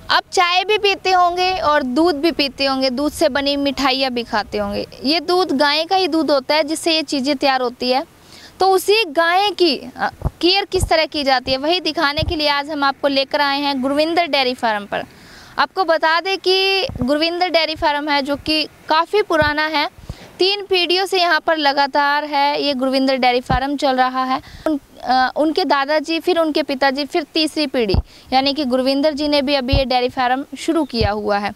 अब चाय भी पीते होंगे और दूध भी पीते होंगे, दूध से बनी मिठाइयाँ भी खाते होंगे। ये दूध गाय का ही दूध होता है जिससे ये चीज़ें तैयार होती है। तो उसी गाय की केयर किस तरह की जाती है वही दिखाने के लिए आज हम आपको लेकर आए हैं गुरविंदर डेयरी फार्म पर। आपको बता दें कि गुरविंदर डेयरी फार्म है जो कि काफ़ी पुराना है, 3 पीढ़ियों से यहाँ पर लगातार है ये गुरविंदर डेयरी फार्म चल रहा है। उनके दादाजी, फिर उनके पिताजी, फिर तीसरी पीढ़ी यानी कि गुरविंदर जी ने भी अभी ये डेयरी फार्म शुरू किया हुआ है।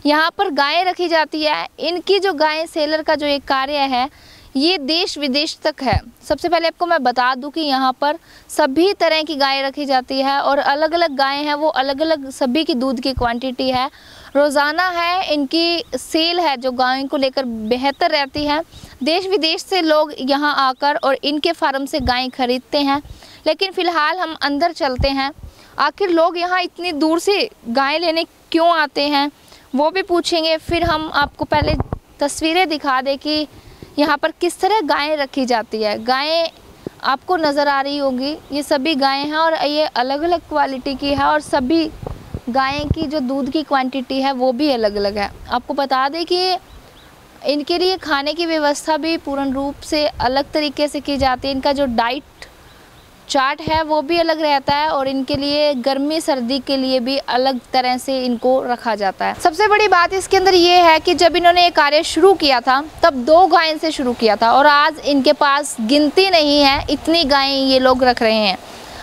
यहाँ पर गायें रखी जाती है। इनकी जो गाय सेलर का जो एक कार्य है ये देश विदेश तक है। सबसे पहले आपको मैं बता दूं कि यहाँ पर सभी तरह की गायें रखी जाती है और अलग अलग गायें हैं, वो अलग अलग सभी की दूध की क्वांटिटी है। रोज़ाना है इनकी सेल है जो गायों को लेकर बेहतर रहती है। देश विदेश से लोग यहाँ आकर और इनके फार्म से गायें खरीदते हैं। लेकिन फ़िलहाल हम अंदर चलते हैं, आखिर लोग यहाँ इतनी दूर से गायें लेने क्यों आते हैं वो भी पूछेंगे। फिर हम आपको पहले तस्वीरें दिखा दें कि यहाँ पर किस तरह गायें रखी जाती है। गायें आपको नज़र आ रही होगी, ये सभी गायें हैं और ये अलग अलग क्वालिटी की है और सभी गायें की जो दूध की क्वांटिटी है वो भी अलग अलग है। आपको बता दें कि इनके लिए खाने की व्यवस्था भी पूर्ण रूप से अलग तरीके से की जाती है। इनका जो डाइट चार्ट है वो भी अलग रहता है और इनके लिए गर्मी सर्दी के लिए भी अलग तरह से इनको रखा जाता है। सबसे बड़ी बात इसके अंदर ये है कि जब इन्होंने ये कार्य शुरू किया था तब 2 गायें से शुरू किया था और आज इनके पास गिनती नहीं है, इतनी गायें ये लोग रख रहे हैं।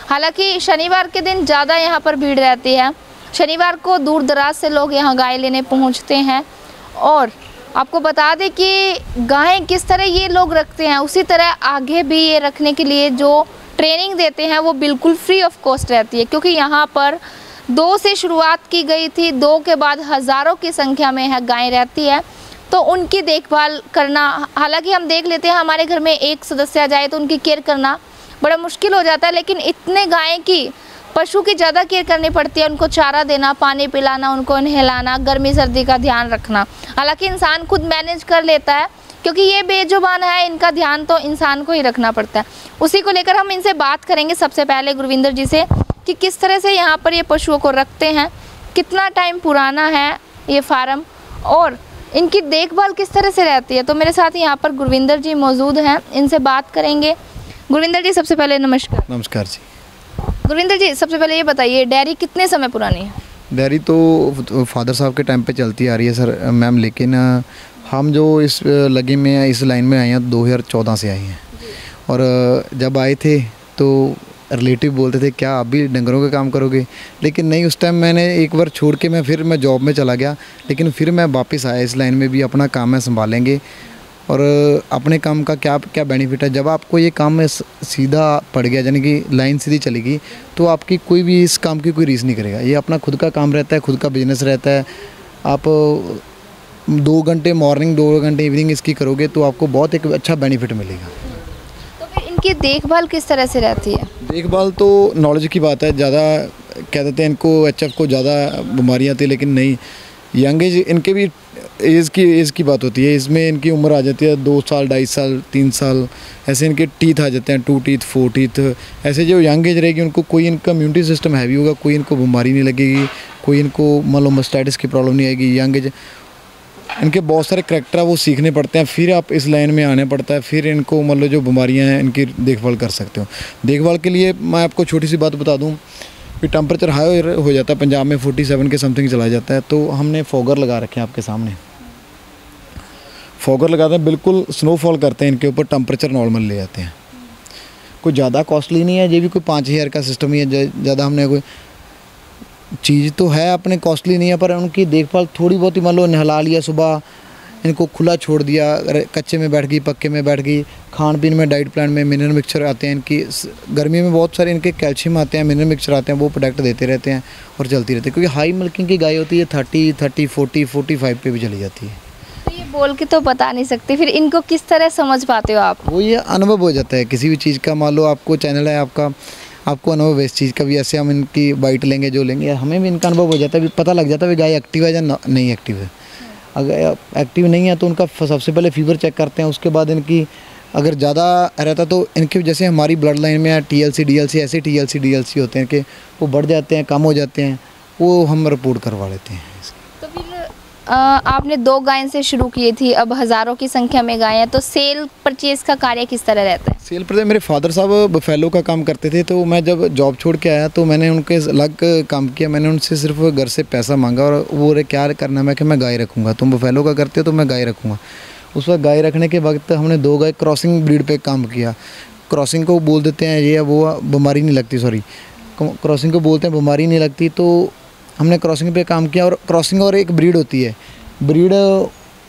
हालांकि शनिवार के दिन ज़्यादा यहाँ पर भीड़ रहती है। शनिवार को दूर दराज से लोग यहाँ गाय लेने पहुँचते हैं। और आपको बता दें कि गायें किस तरह ये लोग रखते हैं उसी तरह आगे भी ये रखने के लिए जो ट्रेनिंग देते हैं वो बिल्कुल फ्री ऑफ कॉस्ट रहती है, क्योंकि यहाँ पर 2 से शुरुआत की गई थी, 2 के बाद हज़ारों की संख्या में है गायें रहती है। तो उनकी देखभाल करना, हालांकि हम देख लेते हैं हमारे घर में एक सदस्य आ जाए तो उनकी केयर करना बड़ा मुश्किल हो जाता है, लेकिन इतने गायें की पशु की ज़्यादा केयर करनी पड़ती है। उनको चारा देना, पानी पिलाना, उनको नहलाना, गर्मी सर्दी का ध्यान रखना। हालांकि इंसान खुद मैनेज कर लेता है क्योंकि ये बेजुबान है, इनका ध्यान तो इंसान को ही रखना पड़ता है। उसी को लेकर हम इनसे बात करेंगे सबसे पहले गुरविंदर जी से कि किस तरह से यहाँ पर ये पशुओं को रखते हैं, कितना टाइम पुराना है ये फार्म और इनकी देखभाल किस तरह से रहती है। तो मेरे साथ यहाँ पर गुरविंदर जी मौजूद हैं, इनसे बात करेंगे। गुरविंदर जी सबसे पहले नमस्कार। नमस्कार जी। गुरविंदर जी सबसे पहले ये बताइए डेयरी कितने समय पुरानी है? डेयरी तो फादर साहब के टाइम पे चलती आ रही है सर मैम, लेकिन हम जो इस लगे में इस लाइन में आए हैं 2014 से आए हैं। और जब आए थे तो रिलेटिव बोलते थे क्या आप भी डंगरों का काम करोगे, लेकिन नहीं, उस टाइम मैंने एक बार छोड़ के मैं जॉब में चला गया। लेकिन फिर मैं वापस आया इस लाइन में भी, अपना काम है संभालेंगे और अपने काम का क्या क्या बेनिफिट है। जब आपको ये काम में सीधा पड़ गया यानी कि लाइन सीधी चलेगी तो आपकी कोई भी इस काम की कोई रीस नहीं करेगा। ये अपना खुद का काम रहता है, खुद का बिजनेस रहता है। आप 2 घंटे मॉर्निंग 2 घंटे इवनिंग इसकी करोगे तो आपको बहुत एक अच्छा बेनिफिट मिलेगा। तो फिर इनकी देखभाल किस तरह से रहती है? देखभाल तो नॉलेज की बात है, ज़्यादा कह देते हैं इनको HF को ज़्यादा बीमारियाँ थी, लेकिन नहीं, यंग एज इनके भी एज की बात होती है। इसमें इनकी उम्र आ जाती है 2 साल 2.5 साल 3 साल, ऐसे इनके टीथ आ जाते हैं 2 टीथ 4 टीथ। ऐसे जो यंग एज रहेगी उनको कोई इनका इम्यूनिटी सिस्टम हैवी होगा, कोई इनको बीमारी नहीं लगेगी, कोई इनको मान लो मास्टाइटिस की प्रॉब्लम नहीं आएगी। यंग एज इनके बहुत सारे करैक्टर वो सीखने पड़ते हैं, फिर आप इस लाइन में आने पड़ता है, फिर इनको मान लो जो बीमारियां हैं इनकी देखभाल कर सकते हो। देखभाल के लिए मैं आपको छोटी सी बात बता दूं कि टेम्परेचर हाई हो जाता है, पंजाब में 47 के समथिंग चला जाता है, तो हमने फॉगर लगा रखे हैं आपके सामने। फॉगर लगाते हैं, बिल्कुल स्नोफॉल करते हैं इनके ऊपर, टेम्परेचर नॉर्मल ले जाते हैं। कोई ज़्यादा कॉस्टली नहीं है, ये भी कोई 5000 का सिस्टम ही है। ज़्यादा हमने कोई चीज़ तो है अपने कॉस्टली नहीं है, पर उनकी देखभाल थोड़ी बहुत ही, मान लो नहला लिया, सुबह इनको खुला छोड़ दिया, कच्चे में बैठ गई पक्के में बैठ गई। खान पीन में डाइट प्लान में मिनरल मिक्सचर आते हैं इनकी, गर्मी में बहुत सारे इनके कैल्शियम आते हैं, मिनरल मिक्सचर आते हैं, वो प्रोडक्ट देते रहते हैं और चलती रहती है। क्योंकि हाई मिल्किंग की गाय होती है 30 40 45 पे भी चली जाती है। तो ये बोल के तो बता नहीं सकते, फिर इनको किस तरह समझ पाते हो आप? वो ये अनुभव हो जाता है किसी भी चीज़ का। मान लो आपको चैनल है आपको अनुभव है इस चीज़ का भी, ऐसे हम इनकी बाइट लेंगे जो लेंगे, हमें भी इनका अनुभव हो जाता है, पता लग जाता है गाय एक्टिव है या नहीं एक्टिव है। अगर एक्टिव नहीं है तो उनका सबसे पहले फीवर चेक करते हैं, उसके बाद इनकी अगर ज़्यादा रहता तो इनके, जैसे हमारी ब्लड लाइन में है TLC DLC, ऐसे TLC DLC होते हैं कि वो बढ़ जाते हैं, कम हो जाते हैं, वो हम रिपोर्ट करवा लेते हैं। तो फिर आपने 2 गाय से शुरू की थी, अब हज़ारों की संख्या में गाय हैं, तो सेल परचेज का कार्य किस तरह रहता है? सेल पर मेरे फादर साहब बफेलो का काम करते थे, तो मैं जब जॉब छोड़ के आया तो मैंने उनके अलग काम किया। मैंने उनसे सिर्फ घर से पैसा मांगा और वो बोले क्या करना है, मैं कि मैं गाय रखूँगा, तुम बफेलो का करते हो तो मैं गाय रखूँगा। उस वक्त गाय रखने के वक्त हमने 2 गाय क्रॉसिंग ब्रीड पे काम किया। क्रॉसिंग को बोल देते हैं ये वो बीमारी नहीं लगती, सॉरी क्रॉसिंग को बोलते हैं बीमारी नहीं लगती, तो हमने क्रॉसिंग पे काम किया। और क्रॉसिंग और एक ब्रीड होती है, ब्रीड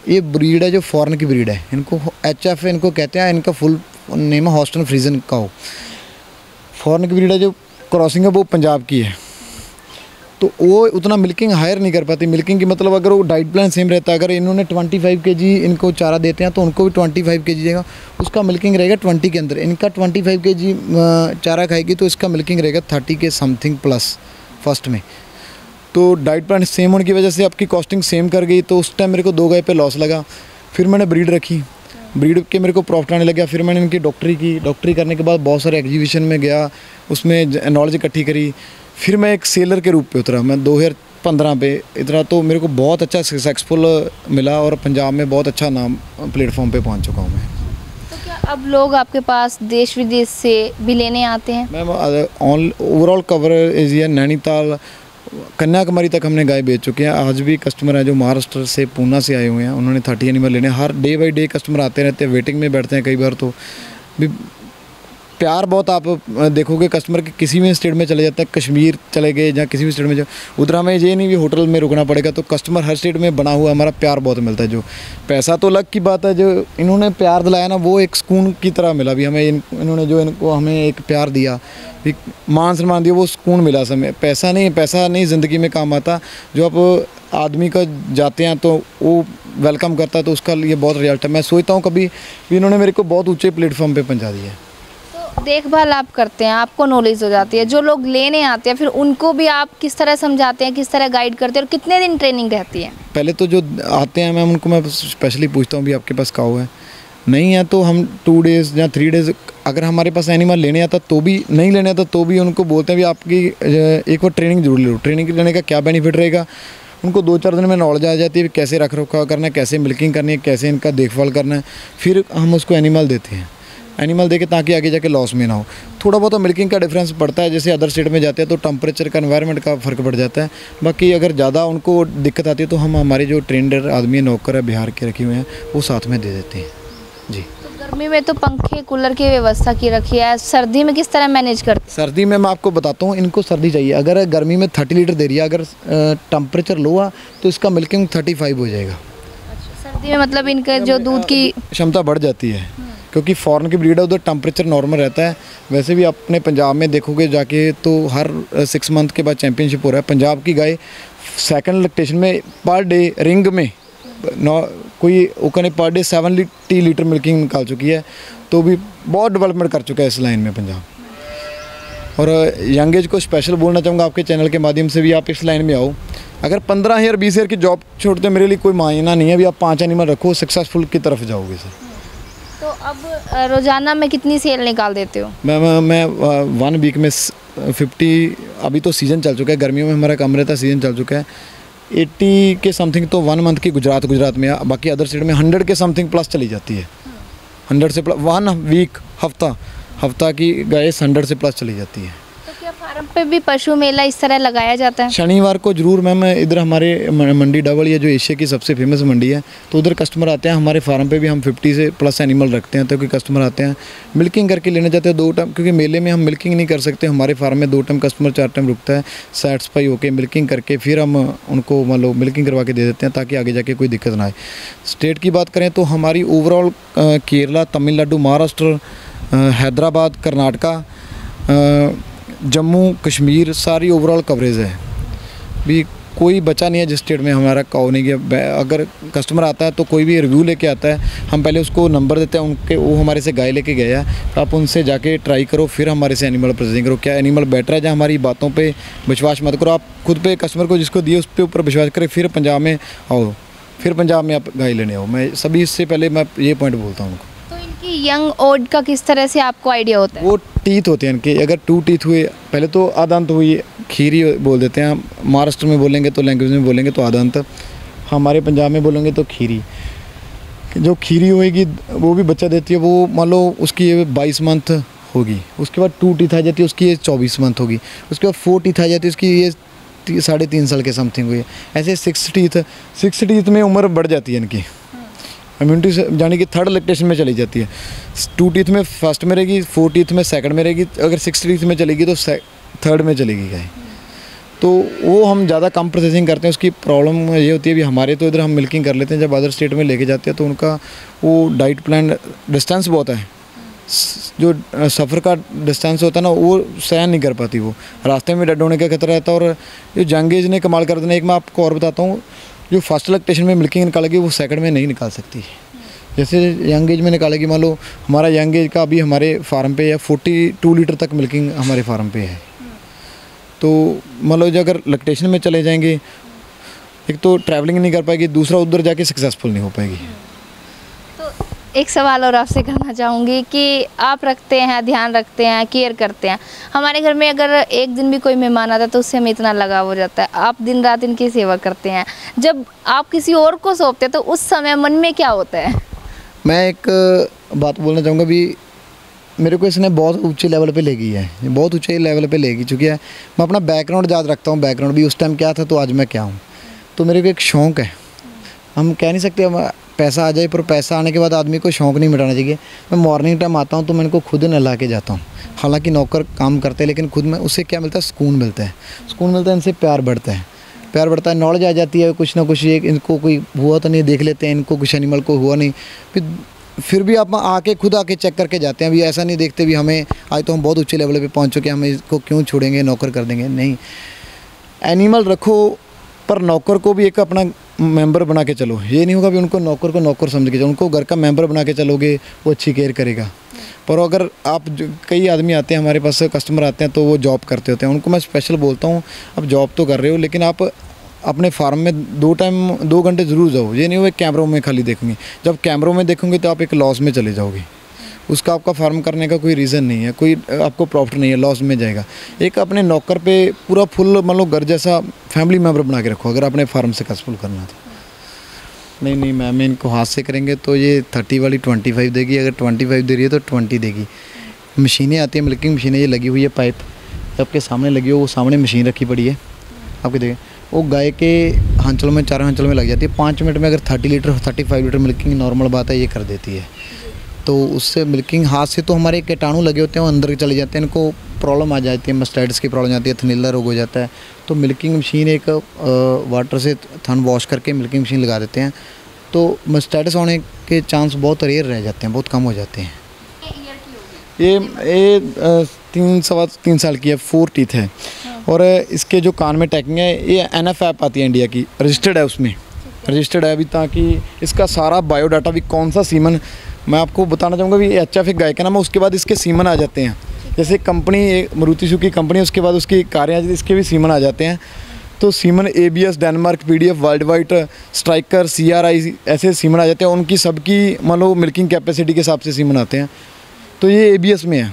ये ब्रीड है जो फॉरेन की ब्रीड है, इनको HF इनको कहते हैं, इनका फुल नेम है हॉस्टन फ्रीजन काऊ। फॉरेन की ब्रीड है जो क्रॉसिंग है वो पंजाब की है, तो वो उतना मिल्किंग हायर नहीं कर पाती। मिल्किंग की मतलब अगर वो डाइट प्लान सेम रहता है, अगर इन्होंने 25 kg इनको चारा देते हैं तो उनको भी 25 kg देगा, उसका मिल्किंग रहेगा 20 के अंदर। इनका 25 kg चारा खाएगी तो इसका मिल्किंग रहेगा 30 के समथिंग प्लस फर्स्ट में। तो डाइट प्लान सेम होने की वजह से आपकी कॉस्टिंग सेम कर गई, तो उस टाइम मेरे को 2 गाय पे लॉस लगा। फिर मैंने ब्रीड रखी, ब्रीड के मेरे को प्रॉफिट आने लगा। फिर मैंने इनकी डॉक्टरी की, डॉक्टरी करने के बाद बहुत सारे एग्जीबिशन में गया, उसमें नॉलेज इकट्ठी करी। फिर मैं एक सेलर के रूप पे उतरा, मैं 2015 पे इतना, तो मेरे को बहुत अच्छा सक्सेसफुल मिला और पंजाब में बहुत अच्छा नाम प्लेटफॉर्म पे पहुंच चुका हूँ मैं। तो क्या अब लोग आपके पास देश विदेश से भी लेने आते हैं? Ma'am overall cover area Nainital Kanyakumari तक हमने गाय बेच चुके हैं। आज भी कस्टमर हैं जो महाराष्ट्र से पूना से आए हुए हैं, उन्होंने 30 एनिमल लेने। हर डे बाई डे कस्टमर आते रहते हैं, वेटिंग में बैठते हैं कई बार। तो भी प्यार बहुत आप देखोगे कस्टमर के, किसी भी स्टेट में चले जाते हैं, कश्मीर चले गए या किसी भी स्टेट में जाओ, उधर हमें ये नहीं भी होटल में रुकना पड़ेगा। तो कस्टमर हर स्टेट में बना हुआ हमारा प्यार बहुत मिलता है। जो पैसा तो अलग की बात है, जो इन्होंने प्यार दिलाया ना वो एक सुकून की तरह मिला भी हमें। इन्होंने जो इनको हमें एक प्यार दिया, एक मान सम्मान दिया, वो सुकून मिला समय। पैसा नहीं ज़िंदगी में काम आता। जो आप आदमी का जाते हैं तो वो वेलकम करता है, तो उसका ये बहुत रिजल्ट है। मैं सोचता हूँ कभी भी इन्होंने मेरे को बहुत ऊँचे प्लेटफॉर्म पर पहुँचा दिया है। देखभाल आप करते हैं, आपको नॉलेज हो जाती है, जो लोग लेने आते हैं फिर उनको भी आप किस तरह समझाते हैं, किस तरह गाइड करते हैं, और कितने दिन ट्रेनिंग रहती है? पहले तो जो आते हैं मैम उनको मैं स्पेशली पूछता हूँ भी आपके पास काऊ है, नहीं है तो हम 2 डेज़ या 3 डेज़, अगर हमारे पास एनिमल लेने आता तो भी, नहीं लेने आता तो भी उनको बोलते हैं भी आपकी एक बार ट्रेनिंग जरूर ले लो। ट्रेनिंग लेने का क्या बेनिफिट रहेगा, उनको 2-4 दिन में नॉलेज आ जाती है कैसे रख रखाव करना है, कैसे मिल्किंग करनी है, कैसे इनका देखभाल करना है। फिर हम उसको एनिमल देते हैं, एनिमल देके ताकि आगे जाके लॉस में ना हो। थोड़ा बहुत मिल्किंग का डिफरेंस पड़ता है, जैसे अदर स्टेट में जाते हैं तो टेम्परेचर का, एनवायरनमेंट का फ़र्क पड़ जाता है। बाकी अगर ज़्यादा उनको दिक्कत आती है तो हम हमारे जो ट्रेंडर आदमी नौकर है बिहार के रखे हुए हैं वो साथ में दे देते हैं जी। तो गर्मी में तो पंखे कूलर की व्यवस्था की रखी है, सर्दी में किस तरह मैनेज करते हैं? सर्दी में मैं आपको बताता हूँ, इनको सर्दी चाहिए। अगर गर्मी में 30 लीटर दे रही है, अगर टेम्परेचर लो हुआ तो इसका मिल्किंग 35 हो जाएगा। सर्दी में मतलब इनका जो दूध की क्षमता बढ़ जाती है, क्योंकि फॉरेन की ब्रीड है, उधर टेम्परेचर नॉर्मल रहता है। वैसे भी अपने पंजाब में देखोगे जाके तो हर 6 मंथ के बाद चैंपियनशिप हो रहा है। पंजाब की गाय 2nd लैक्टेशन में पर डे रिंग में कोई ओकने पर डे 70 लीटर मिल्किंग निकाल चुकी है। तो भी बहुत डेवलपमेंट कर चुका है इस लाइन में पंजाब। और यंग एज को स्पेशल बोलना चाहूँगा आपके चैनल के माध्यम से भी, आप इस लाइन में आओ। अगर 15 या 20 ईयर की जॉब छोड़ते मेरे लिए कोई मायना नहीं है, भी आप 5 एनिमल रखो, सक्सेसफुल की तरफ जाओगे सर। तो अब रोज़ाना में कितनी सेल निकाल देते हो? मैं 1 वीक में 50, अभी तो सीज़न चल चुका है, गर्मियों में हमारा कम रहता है, सीज़न चल चुका है। 80 के समथिंग तो 1 मंथ की गुजरात में, बाकी अदर स्टेट में 100 के समथिंग प्लस चली जाती है। 100 से प्लस 1 वीक हफ्ता की गाय 100 से प्लस चली जाती है। तो क्या फार्म पे भी पशु मेला इस तरह लगाया जाता है? शनिवार को जरूर मैम, इधर हमारे मंडी डबल, ये जो एशिया की सबसे फेमस मंडी है, तो उधर कस्टमर आते हैं। हमारे फार्म पे भी हम 50 से प्लस एनिमल रखते हैं, तो कि कस्टमर आते हैं मिल्किंग करके लेने जाते हैं 2 टाइम, क्योंकि मेले में हम मिल्किंग नहीं कर सकते। हमारे फार्म में 2 टाइम कस्टमर 4 टाइम रुकता है, सेटिस्फाई होकर मिल्किंग करके फिर हम उनको मान लो मिल्किंग करवा के दे देते हैं, ताकि आगे जाके कोई दिक्कत ना आए। स्टेट की बात करें तो हमारी ओवरऑल केरला, तमिलनाडु, महाराष्ट्र, हैदराबाद, कर्नाटका, जम्मू कश्मीर, सारी ओवरऑल कवरेज है। भी कोई बचा नहीं है जिस स्टेट में हमारा काऊ नहीं गया। अगर कस्टमर आता है तो कोई भी रिव्यू लेके आता है, हम पहले उसको नंबर देते हैं उनके, वो हमारे से गाय लेके गया है, तो आप उनसे जाके ट्राई करो, फिर हमारे से एनिमल प्रेजेंट करो, क्या एनिमल बेटर है। जहाँ हमारी बातों पे विश्वास मत करो, आप खुद पे कस्टमर को जिसको दिए उस पर ऊपर विश्वास करें, फिर पंजाब में आओ, फिर पंजाब में आप गाय लेने आओ। मैं सभी इससे पहले मैं ये पॉइंट बोलता हूँ उनको। तो इनकी यंग ओड का किस तरह से आपको आइडिया होता है? वो टीथ होते हैं इनके, अगर 2 टीथ हुए, पहले तो आदंत हुई, खीरी बोल देते हैं, महाराष्ट्र में बोलेंगे तो लैंग्वेज में बोलेंगे तो आदंत, हमारे पंजाब में बोलेंगे तो खीरी। जो खीरी होएगी वो भी बच्चा देती है, वो मान लो उसकी 22 मंथ होगी, उसके बाद 2 टीथ आ जाती है, उसकी एज 24 मंथ होगी, उसके बाद 4 टीथ आ जाती है, उसकी एज 3.5 साल के समथिंग हुई है। ऐसे 6 टीथ में उम्र बढ़ जाती है इनकी, इम्यूनिटी से यानी कि 3rd लैक्टेशन में चली जाती है। 2 टीथ में फर्स्ट में रहेगी, 4 टीथ में सेकंड में रहेगी, अगर 6 टीथ में चलेगी तो 3rd में चलेगी गाय। तो वो हम ज़्यादा कम प्रोसेसिंग करते हैं। उसकी प्रॉब्लम ये होती है भी हमारे तो इधर हम मिल्किंग कर लेते हैं, जब अदर स्टेट में लेके जाते हैं तो उनका वो डाइट प्लान डिस्टेंस बहुत है, जो सफ़र का डिस्टेंस होता है ना वो सहन नहीं कर पाती, वो रास्ते में डेड होने का खतरा रहता है। और जो यंग एज ने कमाल कर देना, एक मैं आपको और बताता हूँ, जो फर्स्ट लैक्टेशन में मिल्किंग निकालेगी वो सेकंड में नहीं निकाल सकती। जैसे यंग एज में निकालेगी, मान लो हमारा यंग एज का अभी हमारे फार्म पे है 42 लीटर तक मिल्किंग हमारे फार्म पे है। तो मान लो जो अगर लैक्टेशन में चले जाएंगे, एक तो ट्रैवलिंग नहीं कर पाएगी, दूसरा उधर जाके सक्सेसफुल नहीं हो पाएगी। एक सवाल और आपसे करना चाहूँगी कि आप रखते हैं, ध्यान रखते हैं, केयर करते हैं, हमारे घर में अगर एक दिन भी कोई मेहमान आता है तो उससे हमें इतना लगाव हो जाता है, आप दिन रात इनकी सेवा करते हैं, जब आप किसी और को सौंपते हैं तो उस समय मन में क्या होता है? मैं एक बात बोलना चाहूँगा भी, मेरे को इसने बहुत ऊंचे लेवल पे ले गई है, बहुत ऊंचे लेवल पे ले गई चुकी है। मैं अपना बैकग्राउंड याद रखता हूँ, बैकग्राउंड भी उस टाइम क्या था तो आज मैं क्या हूँ। तो मेरे को एक शौक़ है, हम कह नहीं सकते पैसा आ जाए, पर पैसा आने के बाद आदमी को शौक़ नहीं मिटाना चाहिए। मैं मॉर्निंग टाइम आता हूँ तो मैं इनको खुद नहला के जाता हूँ, हालांकि नौकर काम करते हैं लेकिन खुद में उससे क्या मिलता है, सुकून मिलता है, सुकून मिलता है, इनसे प्यार बढ़ता है, प्यार बढ़ता है, नॉलेज आ जाती है कुछ ना कुछ, ये इनको कोई हुआ तो नहीं, देख लेते हैं इनको कुछ एनिमल को हुआ नहीं, फिर भी आप आके खुद आके चेक करके जाते हैं। अभी ऐसा नहीं देखते भी हमें आज तो हम बहुत ऊंचे लेवल पे पहुंच चुके हैं, हम इसको क्यों छोड़ेंगे, नौकर कर देंगे, नहीं। एनिमल रखो पर नौकर को भी एक अपना मेंबर बना के चलो, ये नहीं होगा भी उनको नौकर को नौकर समझ के चलो, उनको घर का मेंबर बना के चलोगे वो अच्छी केयर करेगा। पर अगर आप कई आदमी आते हैं हमारे पास, कस्टमर आते हैं तो वो जॉब करते होते हैं, उनको मैं स्पेशल बोलता हूँ अब जॉब तो कर रहे हो लेकिन आप अपने फार्म में 2 घंटे ज़रूर जाओ, ये नहीं हो कैमरों में खाली देखेंगे, जब कैमरों में देखोगे तो आप एक लॉस में चले जाओगे, उसका आपका फार्म करने का कोई रीज़न नहीं है, कोई आपको प्रॉफिट नहीं है, लॉस में जाएगा। एक अपने नौकर पे पूरा फुल मान लो घर जैसा फैमिली मेम्बर बना के रखो अगर अपने फार्म सक्सेसफुल करना तो। नहीं मैम, इनको हाथ से करेंगे तो ये 30 वाली 25 देगी, अगर 25 दे रही है तो 20 देगी। मशीनें आती हैं, मिल्किंग मशीनें ये लगी हुई है, पाइप आपके सामने लगी हो, वो सामने मशीन रखी पड़ी है आपके देखें, वो गाय के हंचलों में 4 हंचलों में लग जाती है, 5 मिनट में अगर 30 लीटर 35 लीटर मिल्किंग नॉर्मल बात है ये कर देती है। तो उससे मिल्किंग हाथ से तो हमारे कीटाणु लगे होते हैं वो अंदर चले जाते हैं, इनको प्रॉब्लम आ जाती है, मस्टाइटिस की प्रॉब्लम आती है, थनीला रोग हो जाता है। तो मिल्किंग मशीन एक वाटर से थन वॉश करके मिल्किंग मशीन लगा देते हैं, तो मस्टाइटिस होने के चांस बहुत रेयर रह जाते हैं, बहुत कम हो जाते हैं। ये 3 साल की है, 4 टीथ है, और इसके जो कान में टैगिंग है ये NF आती है इंडिया की, रजिस्टर्ड है, उसमें रजिस्टर्ड है अभी, ताकि इसका सारा बायोडाटा भी कौन सा सीमन, मैं आपको बताना चाहूँगा भी HF एक गाय का नाम है, उसके बाद इसके सीमन आ जाते हैं, जैसे कंपनी मारुति सुजुकी कंपनी उसके बाद उसकी कारें इसके भी सीमन आ जाते हैं। तो semen ABS, Denmark, PDF, world wide, striker, CRI ऐसे सीमन आ जाते हैं, उनकी सबकी मान लो मिल्किंग कैपेसिटी के हिसाब से सीमन आते हैं। तो ये ABS में है,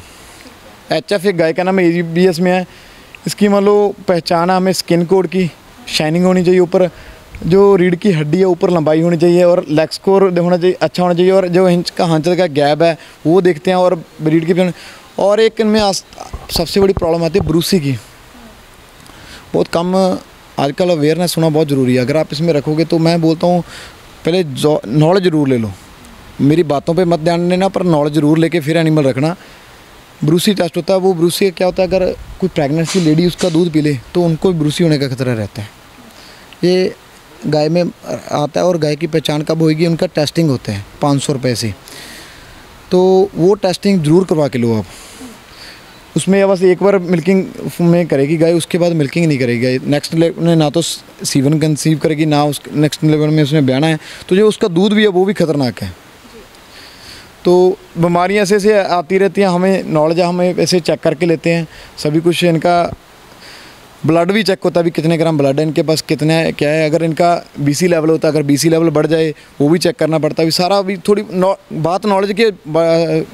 HF एक गाय का नाम है, ABS में है। इसकी मान लो पहचान है हमें स्किन कोड की, शाइनिंग होनी चाहिए, ऊपर जो रीढ़ की हड्डी है ऊपर लंबाई होनी चाहिए, और लेग स्कोर होना चाहिए, अच्छा होना चाहिए, और जो इंच का हांचल का गैप है वो देखते हैं, और ब्रीड की। और एक इनमें सबसे बड़ी प्रॉब्लम आती है ब्रूसी की, बहुत कम आजकल अवेयरनेस होना बहुत ज़रूरी है। अगर आप इसमें रखोगे तो मैं बोलता हूँ पहले नॉलेज ज़रूर ले लो, मेरी बातों पे मत ध्यान देना, पर नॉलेज ज़रूर लेके फिर एनिमल रखना। ब्रूसी टेस्ट होता है, वो ब्रूसी क्या होता है, अगर कोई प्रेगनेंसी लेडी उसका दूध पी ले तो उनको ब्रूसी होने का खतरा रहता है। ये गाय में आता है, और गाय की पहचान कब होगी, उनका टेस्टिंग होता है 500 रुपये से, तो वो टेस्टिंग ज़रूर करवा के लो आप। उसमें बस एक बार मिल्किंग में करेगी गाय, उसके बाद मिल्किंग नहीं करेगी गाय, नेक्स्ट लेवल में ना तो सीवन कंसीव करेगी, ना उस नेक्स्ट लेवल में उसने ब्याना है, तो जो उसका दूध भी है वो भी खतरनाक है। तो बीमारियाँ ऐसे आती रहती हैं, हमें नॉलेज है, हमें ऐसे चेक करके लेते हैं सभी कुछ इनका। ब्लड भी चेक होता है, भी कितने ग्राम ब्लड है इनके पास, कितने क्या है, अगर इनका बीसी लेवल होता है, अगर बीसी लेवल बढ़ जाए वो भी चेक करना पड़ता है। भी सारा भी थोड़ी बात नॉलेज की,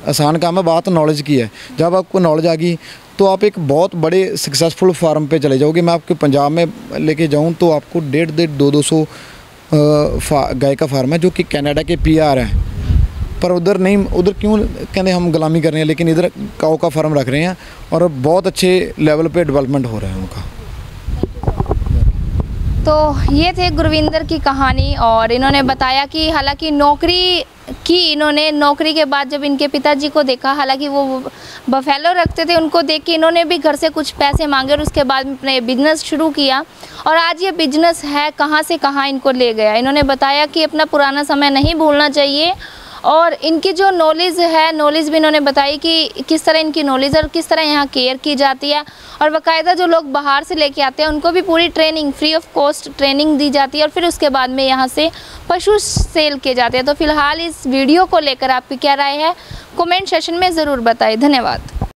आसान काम है, बात नॉलेज की है। जब आपको नॉलेज आ गई तो आप एक बहुत बड़े सक्सेसफुल फार्म पे चले जाओगे। मैं आपके पंजाब में लेके जाऊँ तो आपको 150-200 गाय का फार्म है जो कि कनाडा के PR हैं, पर उधर नहीं, उधर क्यों कहते हम गुलामी कर रहे हैं, लेकिन इधर काऊ का फार्म रख रहे हैं और बहुत अच्छे लेवल पे डेवलपमेंट हो रहा है उनका। तो ये थे गुरविंदर की कहानी, और इन्होंने बताया कि हालांकि नौकरी की, इन्होंने नौकरी के बाद जब इनके पिताजी को देखा, हालांकि वो बफेलो रखते थे, उनको देख के इन्होंने भी घर से कुछ पैसे मांगे और उसके बाद अपने बिजनेस शुरू किया, और आज ये बिजनेस है कहाँ से कहाँ इनको ले गया। इन्होंने बताया कि अपना पुराना समय नहीं भूलना चाहिए, और इनकी जो नॉलेज है, नॉलेज भी इन्होंने बताई कि किस तरह इनकी नॉलेज और किस तरह यहाँ केयर की जाती है, और बाकायदा जो लोग बाहर से लेके आते हैं उनको भी पूरी training, free of cost training दी जाती है, और फिर उसके बाद में यहाँ से पशु सेल किए जाते हैं। तो फिलहाल इस वीडियो को लेकर आपकी क्या राय है, कमेंट सेशन में ज़रूर बताएं। धन्यवाद।